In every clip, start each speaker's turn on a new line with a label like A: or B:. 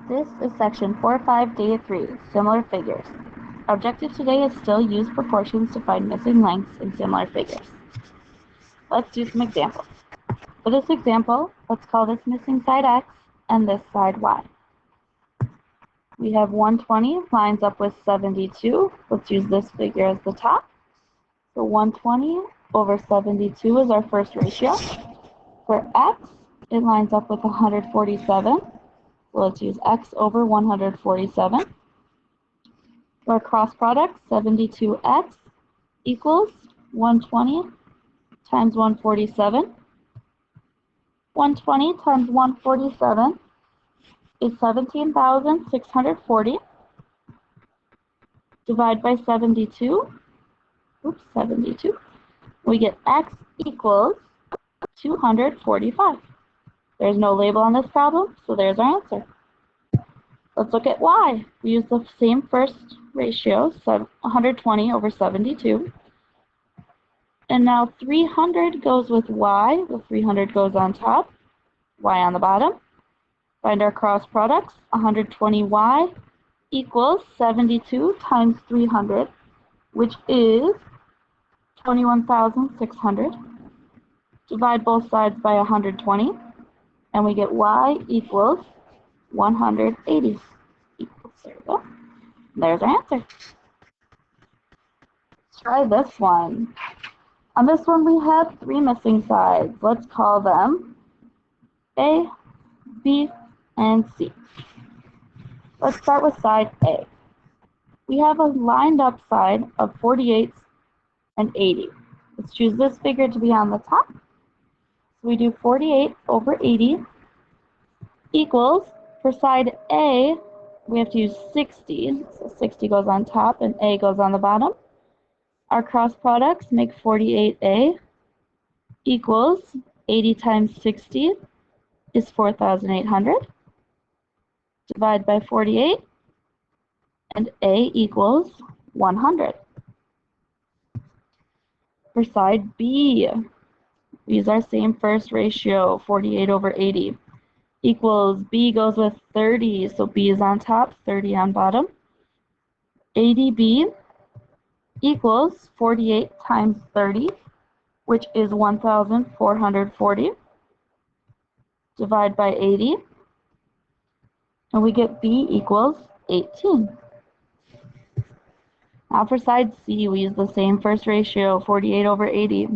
A: This is section 4.5, data 3, similar figures. Our objective today is still use proportions to find missing lengths in similar figures. Let's do some examples. For this example, let's call this missing side x and this side y. We have 120 lines up with 72. Let's use this figure as the top. So 120 over 72 is our first ratio. For x, it lines up with 147. So let's use x over 147. For our cross product, 72x equals 120 times 147. 120 times 147 is 17,640. Divide by 72. 72. We get x equals 245. There's no label on this problem, so there's our answer. Let's look at y. We use the same first ratio, so 120 over 72. And now 300 goes with y. The 300 goes on top, y on the bottom. Find our cross products. 120y equals 72 times 300, which is 21,600. Divide both sides by 120, and we get y equals 180. There we go. There's our answer. Let's try this one. On this one, we have three missing sides. Let's call them A, B, and C. Let's start with side A. We have a lined up side of 48 and 80. Let's choose this figure to be on the top. So we do 48 over 80 equals, for side A, we have to use 60. So 60 goes on top and A goes on the bottom. Our cross products make 48A equals 80 times 60 is 4,800. Divide by 48, and A equals 100. For side B, we use our same first ratio, 48 over 80, equals B goes with 30, so B is on top, 30 on bottom. 80B equals 48 times 30, which is 1,440. Divide by 80, and we get B equals 18. Now for side C, we use the same first ratio, 48 over 80,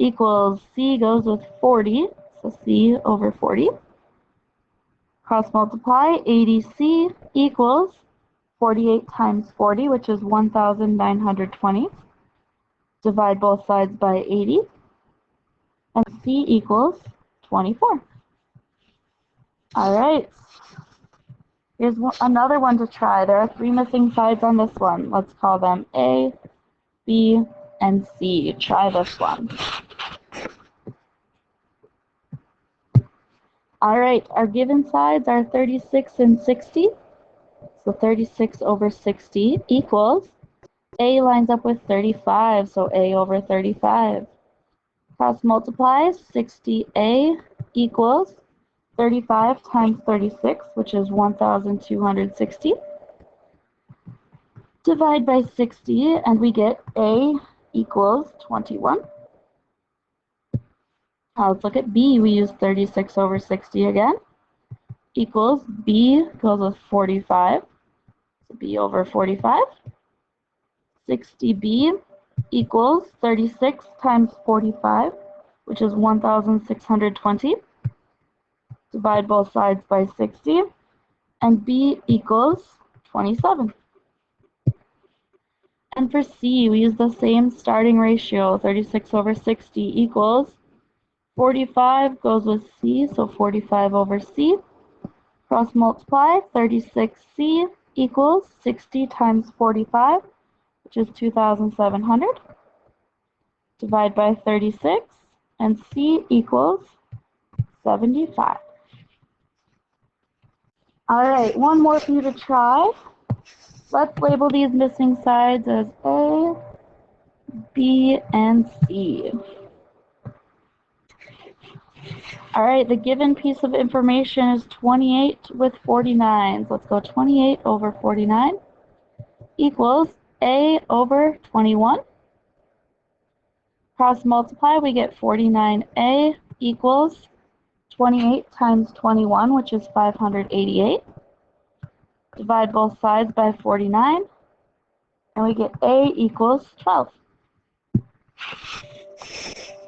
A: equals C goes with 40, so C over 40. Cross multiply, 80C equals 48 times 40, which is 1,920. Divide both sides by 80, and C equals 24. All right. Here's another one to try. There are three missing sides on this one. Let's call them A, B, and C. Try this one. All right, our given sides are 36 and 60. So 36 over 60 equals, A lines up with 35, so A over 35. Cross multiply, 60A equals 35 times 36, which is 1,260. Divide by 60, and we get A equals 21. Now let's look at B. We use 36 over 60 again. Equals B goes with 45. So B over 45. 60B equals 36 times 45, which is 1,620. Divide both sides by 60, and B equals 27. And for C, we use the same starting ratio, 36 over 60 equals 45 goes with C, so 45 over C. Cross multiply, 36C equals 60 times 45, which is 2,700. Divide by 36, and C equals 75. All right, one more for you to try. Let's label these missing sides as A, B, and C. All right, the given piece of information is 28 with 49. Let's go 28 over 49 equals A over 21. Cross multiply, we get 49A equals 28 times 21, which is 588. Divide both sides by 49, and we get A equals 12.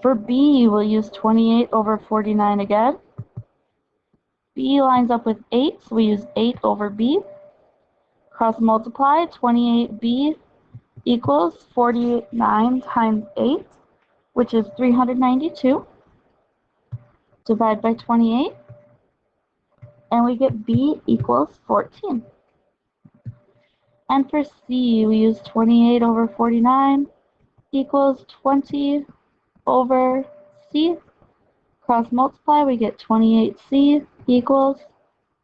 A: For B, we'll use 28 over 49 again. B lines up with 8, so we use 8 over B. Cross multiply, 28B equals 49 times 8, which is 392. Divide by 28, and we get B equals 14. And for C, we use 28 over 49 equals 20 over C. Cross multiply, we get 28C equals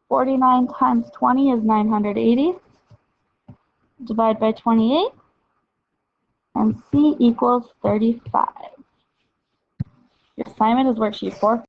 A: 49 times 20 is 980. Divide by 28, and C equals 35. Your assignment is worksheet 4.